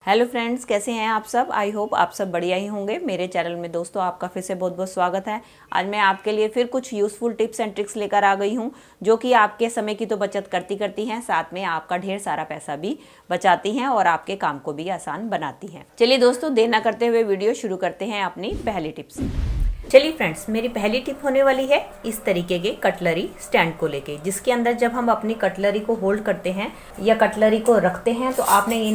Hello friends, कैसे हैं आप सब। आई होप आप सब बढ़िया ही होंगे। मेरे चैनल में दोस्तों आपका फिर से बहुत बहुत स्वागत है। आज मैं आपके लिए फिर कुछ यूज़फुल टिप्स एंड ट्रिक्स लेकर आ गई हूं, जो कि आपके समय की तो बचत करती हैं, साथ में आपका ढेर सारा पैसा भी बचाती हैं और आपके काम को भी आसान बनाती हैं। चलिए दोस्तों, देर ना करते हुए वीडियो शुरू करते हैं अपनी पहली टिप्स। चलिए फ्रेंड्स, मेरी पहली टिप होने वाली है इस तरीके के कटलरी स्टैंड को लेके, जिसके अंदर जब हम अपनी कटलरी को होल्ड करते हैं या कटलरी को रखते हैं तो आपने ये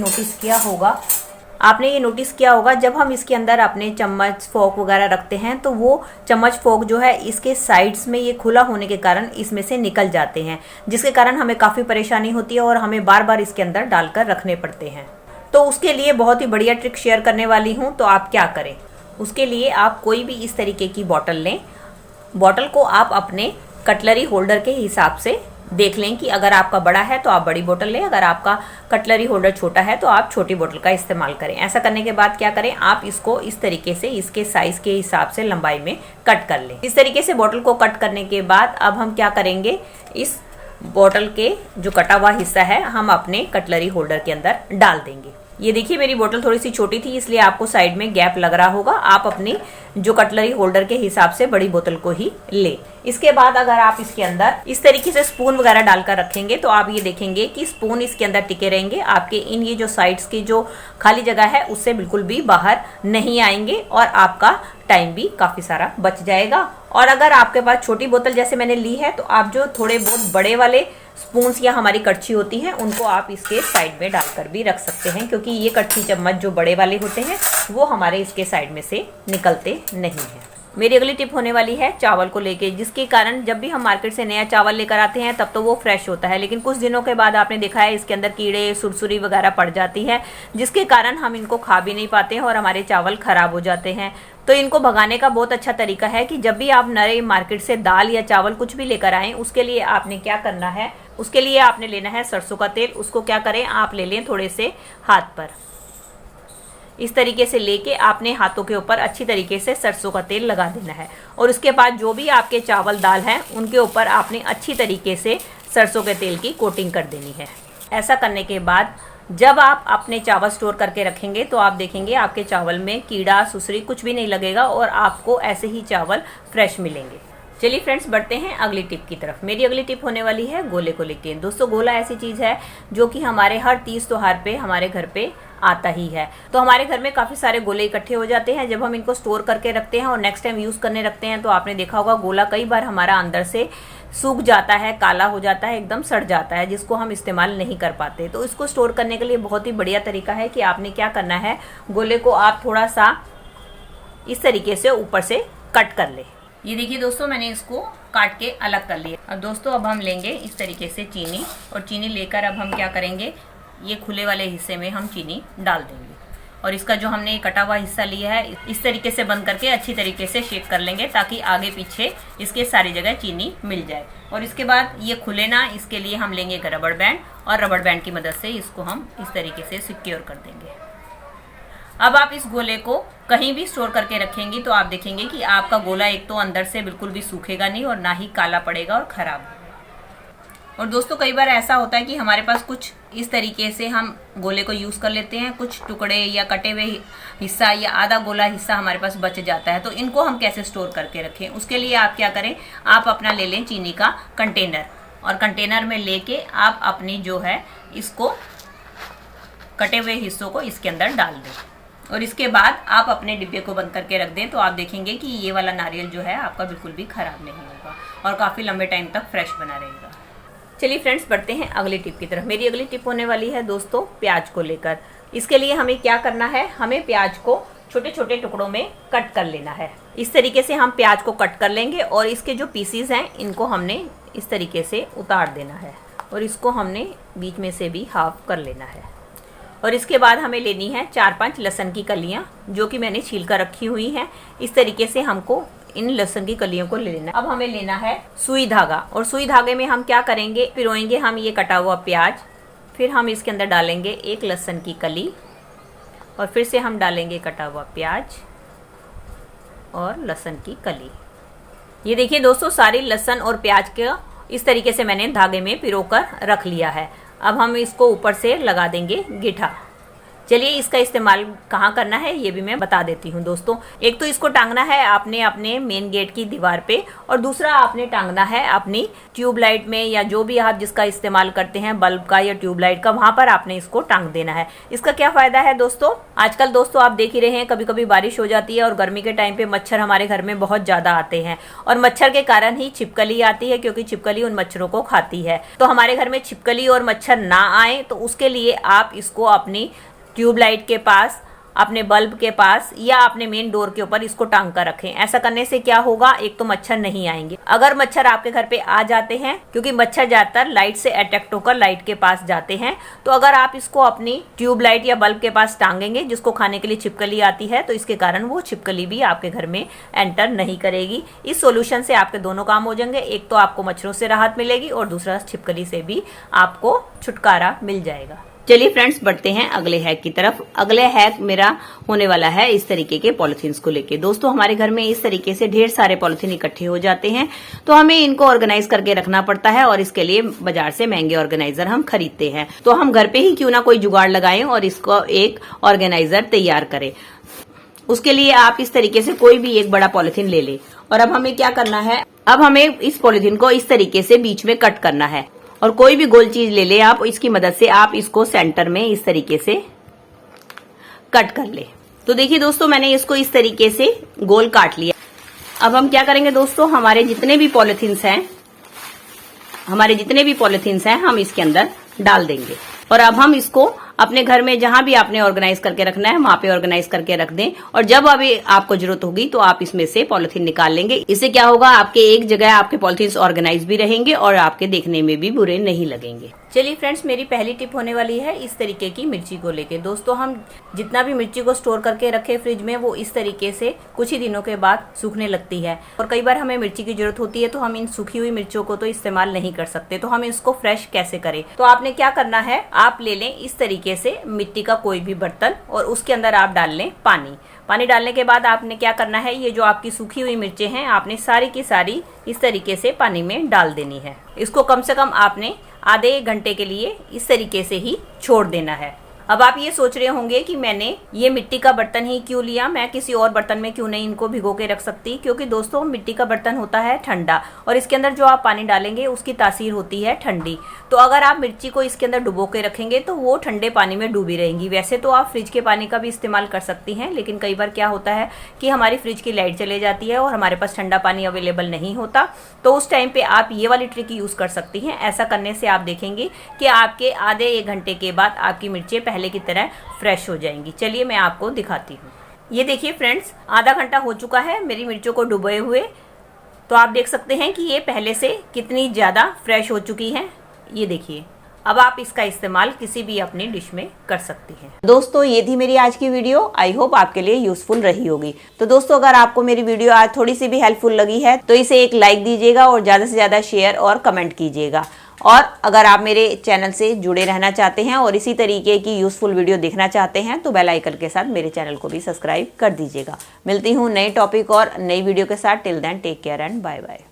नोटिस किया होगा जब हम इसके अंदर अपने चम्मच फोक वगैरह रखते हैं तो वो चम्मच फोक जो है इसके साइड्स में ये खुला होने के कारण इसमें से निकल जाते हैं, जिसके कारण हमें काफ़ी परेशानी होती है और हमें बार बार इसके अंदर डालकर रखने पड़ते हैं। तो उसके लिए बहुत ही बढ़िया ट्रिक शेयर करने वाली हूँ। तो आप क्या करें, उसके लिए आप कोई भी इस तरीके की बॉटल लें। बॉटल को आप अपने कटलरी होल्डर के हिसाब से देख लें कि अगर आपका बड़ा है तो आप बड़ी बोतल लें, अगर आपका कटलरी होल्डर छोटा है तो आप छोटी बोतल का इस्तेमाल करें। ऐसा करने के बाद क्या करें, आप इसको इस तरीके से इसके साइज के हिसाब से लंबाई में कट कर लें। इस तरीके से बोतल को कट करने के बाद अब हम क्या करेंगे, इस बोतल के जो कटा हुआ हिस्सा है हम अपने कटलरी होल्डर के अंदर डाल देंगे। ये देखिए, मेरी बोतल थोड़ी सी छोटी थी इसलिए आपको साइड में गैप लग रहा होगा। आप अपनी जो कटलरी होल्डर के हिसाब से बड़ी बोतल को ही ले। इसके बाद अगर आप इसके अंदर इस तरीके से स्पून वगैरह डालकर रखेंगे तो आप ये देखेंगे कि स्पून इसके अंदर टिके रहेंगे, आपके इन ये जो साइड्स की जो खाली जगह है उससे बिल्कुल भी बाहर नहीं आएंगे और आपका टाइम भी काफी सारा बच जाएगा। और अगर आपके पास छोटी बोतल जैसे मैंने ली है तो आप जो थोड़े बहुत बड़े वाले स्पून्स या हमारी कड़छी होती है उनको आप इसके साइड में डालकर भी रख सकते हैं, क्योंकि ये कड़छी चम्मच जो बड़े वाले होते हैं वो हमारे इसके साइड में से निकलते नहीं हैं। मेरी अगली टिप होने वाली है चावल को लेके, जिसके कारण जब भी हम मार्केट से नया चावल लेकर आते हैं तब तो वो फ्रेश होता है, लेकिन कुछ दिनों के बाद आपने देखा है इसके अंदर कीड़े सुरसुरी वगैरह पड़ जाती है, जिसके कारण हम इनको खा भी नहीं पाते हैं और हमारे चावल खराब हो जाते हैं। तो इनको भगाने का बहुत अच्छा तरीका है कि जब भी आप नए मार्केट से दाल या चावल कुछ भी लेकर आएँ, उसके लिए आपने क्या करना है, उसके लिए आपने लेना है सरसों का तेल। उसको क्या करें, आप ले लें थोड़े से हाथ पर, इस तरीके से लेके आपने हाथों के ऊपर अच्छी तरीके से सरसों का तेल लगा देना है और उसके बाद जो भी आपके चावल दाल हैं उनके ऊपर आपने अच्छी तरीके से सरसों के तेल की कोटिंग कर देनी है। ऐसा करने के बाद जब आप अपने चावल स्टोर करके रखेंगे तो आप देखेंगे आपके चावल में कीड़ा सुसरी कुछ भी नहीं लगेगा और आपको ऐसे ही चावल फ्रेश मिलेंगे। चलिए फ्रेंड्स, बढ़ते हैं अगली टिप की तरफ। मेरी अगली टिप होने वाली है गोले को लेके। दोस्तों, गोला ऐसी चीज़ है जो कि हमारे हर तीज त्योहार पे हमारे घर पे आता ही है। तो हमारे घर में काफ़ी सारे गोले इकट्ठे हो जाते हैं जब हम इनको स्टोर करके रखते हैं और नेक्स्ट टाइम यूज़ करने रखते हैं तो आपने देखा होगा गोला कई बार हमारा अंदर से सूख जाता है, काला हो जाता है, एकदम सड़ जाता है, जिसको हम इस्तेमाल नहीं कर पाते। तो इसको स्टोर करने के लिए बहुत ही बढ़िया तरीका है कि आपने क्या करना है, गोले को आप थोड़ा सा इस तरीके से ऊपर से कट कर ले। ये देखिए दोस्तों, मैंने इसको काट के अलग कर लिया। अब दोस्तों, अब हम लेंगे इस तरीके से चीनी, और चीनी लेकर अब हम क्या करेंगे, ये खुले वाले हिस्से में हम चीनी डाल देंगे और इसका जो हमने कटा हुआ हिस्सा लिया है इस तरीके से बंद करके अच्छी तरीके से शेक कर लेंगे ताकि आगे पीछे इसके सारी जगह चीनी मिल जाए। और इसके बाद ये खुले ना, इसके लिए हम लेंगे एक रबड़ बैंड और रबड़ बैंड की मदद से इसको हम इस तरीके से सिक्योर कर देंगे। अब आप इस गोले को कहीं भी स्टोर करके रखेंगी तो आप देखेंगे कि आपका गोला एक तो अंदर से बिल्कुल भी सूखेगा नहीं और ना ही काला पड़ेगा और खराब। और दोस्तों, कई बार ऐसा होता है कि हमारे पास कुछ इस तरीके से हम गोले को यूज़ कर लेते हैं, कुछ टुकड़े या कटे हुए हिस्सा या आधा गोला हिस्सा हमारे पास बच जाता है। तो इनको हम कैसे स्टोर करके रखें, उसके लिए आप क्या करें, आप अपना ले लें चीनी का कंटेनर और कंटेनर में लेके आप अपनी जो है इसको कटे हुए हिस्सों को इसके अंदर डाल दें और इसके बाद आप अपने डिब्बे को बंद करके रख दें। तो आप देखेंगे कि ये वाला नारियल जो है आपका बिल्कुल भी खराब नहीं होगा और काफ़ी लंबे टाइम तक फ्रेश बना रहेगा। चलिए फ्रेंड्स, बढ़ते हैं अगली टिप की तरफ। मेरी अगली टिप होने वाली है दोस्तों प्याज को लेकर। इसके लिए हमें क्या करना है, हमें प्याज को छोटे छोटे टुकड़ों में कट कर लेना है। इस तरीके से हम प्याज को कट कर लेंगे और इसके जो पीसीज हैं इनको हमने इस तरीके से उतार देना है और इसको हमने बीच में से भी हाफ कर लेना है। और इसके बाद हमें लेनी है 4-5 लहसुन की कलियां जो कि मैंने छील कर रखी हुई हैं। इस तरीके से हमको इन लहसुन की कलियों को ले लेना। अब हमें लेना है सुई धागा और सुई धागे में हम क्या करेंगे, पिरोएंगे हम ये कटा हुआ प्याज, फिर हम इसके अंदर डालेंगे एक लहसुन की कली और फिर से हम डालेंगे कटा हुआ प्याज और लहसुन की कली। ये देखिए दोस्तों, सारी लहसुन और प्याज के इस तरीके से मैंने धागे में पिरो कर रख लिया है। अब हम इसको ऊपर से लगा देंगे गिठा। चलिए इसका इस्तेमाल कहाँ करना है ये भी मैं बता देती हूँ दोस्तों। एक तो इसको टांगना है आपने अपने मेन गेट की दीवार पे, और दूसरा आपने टांगना है अपनी ट्यूबलाइट में, या जो भी आप जिसका इस्तेमाल करते हैं बल्ब का या ट्यूबलाइट का, वहां पर आपने इसको टांग देना है। इसका क्या फायदा है दोस्तों, आजकल दोस्तों आप देख ही रहे हैं कभी कभी बारिश हो जाती है और गर्मी के टाइम पे मच्छर हमारे घर में बहुत ज्यादा आते हैं, और मच्छर के कारण ही छिपकली आती है, क्योंकि छिपकली उन मच्छरों को खाती है। तो हमारे घर में छिपकली और मच्छर ना आए तो उसके लिए आप इसको अपनी ट्यूबलाइट के पास, अपने बल्ब के पास या अपने मेन डोर के ऊपर इसको टांग कर रखें। ऐसा करने से क्या होगा, एक तो मच्छर नहीं आएंगे। अगर मच्छर आपके घर पे आ जाते हैं, क्योंकि मच्छर ज्यादातर लाइट से अट्रैक्ट होकर लाइट के पास जाते हैं, तो अगर आप इसको अपनी ट्यूबलाइट या बल्ब के पास टांगेंगे जिसको खाने के लिए छिपकली आती है, तो इसके कारण वो छिपकली भी आपके घर में एंटर नहीं करेगी। इस सोल्यूशन से आपके दोनों काम हो जाएंगे, एक तो आपको मच्छरों से राहत मिलेगी और दूसरा छिपकली से भी आपको छुटकारा मिल जाएगा। चलिए फ्रेंड्स बढ़ते हैं अगले हैक की तरफ। अगले हैक मेरा होने वाला है इस तरीके के पॉलिथीन्स को लेके। दोस्तों हमारे घर में इस तरीके से ढेर सारे पॉलिथीन इकट्ठे हो जाते हैं, तो हमें इनको ऑर्गेनाइज करके रखना पड़ता है, और इसके लिए बाजार से महंगे ऑर्गेनाइजर हम खरीदते हैं। तो हम घर पे ही क्यों ना कोई जुगाड़ लगाएं और इसको एक ऑर्गेनाइजर तैयार करें। उसके लिए आप इस तरीके से कोई भी एक बड़ा पॉलिथीन ले लें, और अब हमें क्या करना है, अब हमें इस पॉलिथीन को इस तरीके से बीच में कट करना है, और कोई भी गोल चीज ले ले आप, इसकी मदद से आप इसको सेंटर में इस तरीके से कट कर ले। तो देखिए दोस्तों मैंने इसको इस तरीके से गोल काट लिया। अब हम क्या करेंगे दोस्तों, हमारे जितने भी पॉलिथीन्स हैं हम इसके अंदर डाल देंगे, और अब हम इसको अपने घर में जहां भी आपने ऑर्गेनाइज करके रखना है वहां पे ऑर्गेनाइज करके रख दें, और जब अभी आपको जरूरत होगी तो आप इसमें से पॉलिथीन निकाल लेंगे। इससे क्या होगा, आपके एक जगह आपके पॉलिथीन ऑर्गेनाइज भी रहेंगे और आपके देखने में भी बुरे नहीं लगेंगे। चलिए फ्रेंड्स मेरी पहली टिप होने वाली है इस तरीके की मिर्ची को लेके। दोस्तों हम जितना भी मिर्ची को स्टोर करके रखे फ्रिज में, वो इस तरीके से कुछ ही दिनों के बाद सूखने लगती है, और कई बार हमें मिर्ची की जरूरत होती है तो हम इन सूखी हुई मिर्चों को तो इस्तेमाल नहीं कर सकते। तो हम इसको फ्रेश कैसे करें, तो आपने क्या करना है, आप ले लें इस तरीके से मिट्टी का कोई भी बर्तन, और उसके अंदर आप डाल लें पानी डालने के बाद आपने क्या करना है, ये जो आपकी सूखी हुई मिर्चें हैं आपने सारी की सारी इस तरीके से पानी में डाल देनी है। इसको कम से कम आपने आधे 1 घंटे के लिए इस तरीके से ही छोड़ देना है। अब आप ये सोच रहे होंगे कि मैंने ये मिट्टी का बर्तन ही क्यों लिया, मैं किसी और बर्तन में क्यों नहीं इनको भिगो के रख सकती, क्योंकि दोस्तों मिट्टी का बर्तन होता है ठंडा, और इसके अंदर जो आप पानी डालेंगे उसकी तासीर होती है ठंडी। तो अगर आप मिर्ची को इसके अंदर डुबो के रखेंगे तो वो ठंडे पानी में डूबी रहेंगी। वैसे तो आप फ्रिज के पानी का भी इस्तेमाल कर सकती हैं, लेकिन कई बार क्या होता है कि हमारी फ्रिज की लाइट चले जाती है और हमारे पास ठंडा पानी अवेलेबल नहीं होता, तो उस टाइम पे आप ये वाली ट्रिक यूज कर सकती हैं। ऐसा करने से आप देखेंगे कि आपके आधे 1 घंटे के बाद आपकी मिर्चें पहले की तरह फ्रेश हो जाएंगी। चलिए मैं आपको दिखाती हूँ। ये देखिए फ्रेंड्स आधा घंटा हो चुका है मेरी मिर्चों को डुबोए हुए, तो आप देख सकते हैं कि ये पहले से कितनी ज्यादा फ्रेश हो चुकी हैं। ये देखिए, अब आप इसका इस्तेमाल किसी भी अपनी डिश में कर सकती हैं। दोस्तों ये थी मेरी आज की वीडियो, आई होप आपके लिए यूजफुल रही होगी। तो दोस्तों अगर आपको मेरी वीडियो आज थोड़ी सी भी हेल्पफुल लगी है तो इसे एक लाइक दीजिएगा और ज्यादा से ज्यादा शेयर और कमेंट कीजिएगा। और अगर आप मेरे चैनल से जुड़े रहना चाहते हैं और इसी तरीके की यूजफुल वीडियो देखना चाहते हैं तो बेल आइकन के साथ मेरे चैनल को भी सब्सक्राइब कर दीजिएगा। मिलती हूँ नए टॉपिक और नई वीडियो के साथ। Till then take care and bye bye.